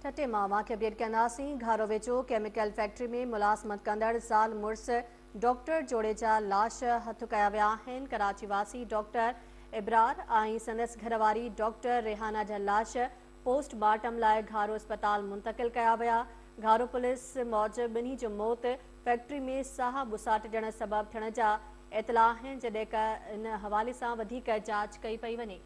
ठटे मामा के अपडेट कंदासीं। घारो वेचो केमिकल फैक्ट्री में मुलाज़मत कंदड़ ज़ाल मुड़स डॉक्टर जोड़े जा लाश हथ कया विया आहिनि। कराची वासी डॉक्टर इब्रार ऐं संदसि घरवारी डॉक्टर रेहाना जा लाश पोस्टमार्टम लाइ घारो अस्पताल मुंतकिल कया विया। घारो पुलिस मूजिब ॿिन्ही जो मौत फैक्ट्री में साह बुसाट ॾियण सबबि थियण जा इतला आहिनि, जॾहिं त इन हवाले सां वधीक जांच कई पई वञे।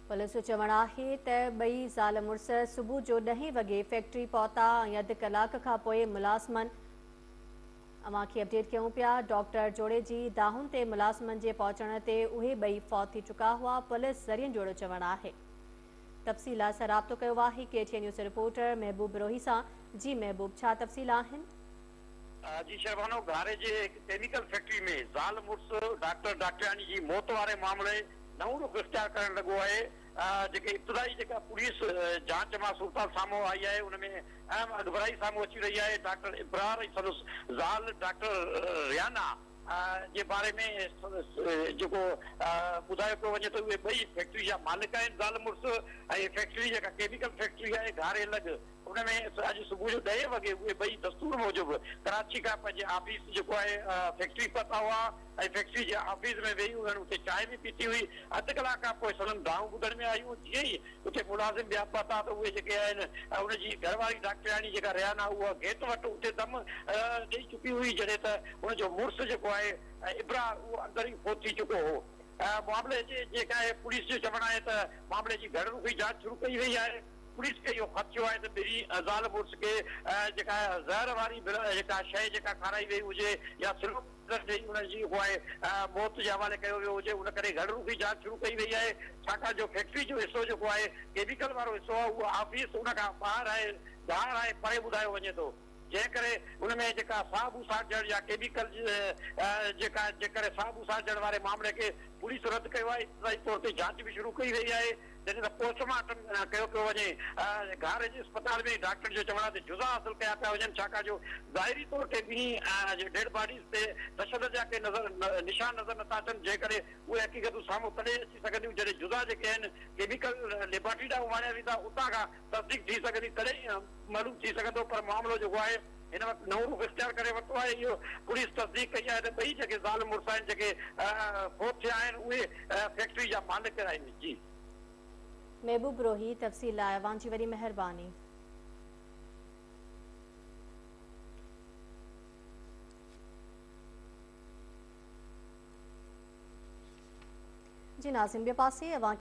पुलिस जो चवणु आहे त ॿई ज़ाल मुड़स सुबुह जो 10 वॻे फैक्ट्री पहुता ऐं अधु कलाक खां पोइ मुलाज़मनि अवांखे अपडेट कयूं पिया। डॉक्टर जोड़े जी दाहुनि ते मुलाज़मनि जे पहुचण ते उहे ॿई फौत थी चुका हुआ। पुलिस ज़रियनि जो चवणु आहे। तफ़सील सां राब्तो कयो आहे KTN न्यूज़ रिपोर्टर महबूब रोही सां। जी महबूब, छा तफ़सील आहिनि? जी शरबानो, घारे जे केमिकल फैक्ट्री में ज़ाल मुड़स डॉक्टर डॉक्टरानी जी मौत वारे मामले नओं रुख इख्तियार करण लॻो आहे। जेके इब्तिदाई जेका पुलिस जांच मां सूरत साम्हूं आई आहे, उनमें अहम अॻुभराई साम्हूं अची रही आहे। डॉक्टर इब्रार ऐं संदसि ज़ाल डॉक्टर रियाना जे बारे में जेको ॿुधायो पियो वञे त उहे ॿई फैक्ट्री जा मालिक आहिनि, ज़ाल मुड़स। ऐं फैक्ट्री जेका केमिकल फैक्ट्री आहे घारे लॻ, उनमें अॼु सुबुह जो 10 वॻे उहे ॿई दस्तूर मूजिब कराची खां पंहिंजे ऑफिस जेको आहे फैक्ट्री पहुता हुआ ऐं फैक्ट्री जे ऑफिस में वेही उन्हनि उते चांहि बि पीती हुई। अधु कलाक खां पोइ संदनि दाऊं ॿुधण में आयूं। जीअं ई उते मुलाज़िम ॿिया पहुता त उहे जेके आहिनि उनजी घरवारी डॉक्टरानी जेका रियाना उहा गेट वटि उते दम ॾेई चुकी हुई, जॾहिं त उनजो मुड़ुस जेको आहे इब्रार उहो अंदरि ई फोत थी चुको हो। मामले जे जेका आहे पुलिस जो चवणु आहे त मामले जी घड़ रुखी जांच शुरू कई वई आहे। पुलिस खे इहो ख़दशो आहे त ॿिन्ही ज़ाल मुड़स खे जेका ज़हर वारी जेका शइ जेका खाराई वई हुजे या सिलो उनजी उहा आहे मौत जे हवाले कयो वियो हुजे, उन करे घड़ रुखी जांच शुरू कई वई आहे। छाकाणि जो फैक्ट्री जो हिसो जेको आहे केमिकल वारो हिसो आहे उहो ऑफिस उन खां ॿाहिरि आहे, ॿाहिरि आहे, परे ॿुधायो वञे थो। जंहिं करे उनमें जेका साह बूसाट ॾियण या केमिकल जेका जेकॾहिं साह बूसाट ॾियण वारे मामले खे पुलिस रद्द कयो आहे। इब्तिदाई तौर ते जांच बि शुरू कई वई आहे। जॾहिं त पोस्टमार्टम कयो पियो वञे, घारे जे अस्पताल में डॉक्टर जो चवणु आहे त जुज़ा हासिल कया पिया वञनि, छाकाणि जो ज़ाहिरी तौर ते ॿिन्ही डेड बॉडीज़ ते तशदद जा के निशान नज़र नथा अचनि, जंहिं करे उहे हक़ीक़तूं साम्हूं तॾहिं अची सघंदियूं जॾहिं जुज़ा जेके आहिनि केमिकल लेबोरेटरी ॾांहुं वाणिया वेंदा, उतां खां तस्दीक थी सघंदी, तॾहिं मालूम थी सघंदो। पर मामिलो जेको आहे हिन वक़्तु नओं रुख इख्तियार करे वरितो आहे। इहो पुलिस तस्दीक कई आहे त ॿई जेके ज़ाल मुड़स आहिनि जेके फोत थिया आहिनि उहे फैक्ट्री जा मालिक आहिनि। जी महबूब रोही, तफ़सील लाइ अवांजी वॾी महिरबानी। जी नाज़िम, ॿिए पासे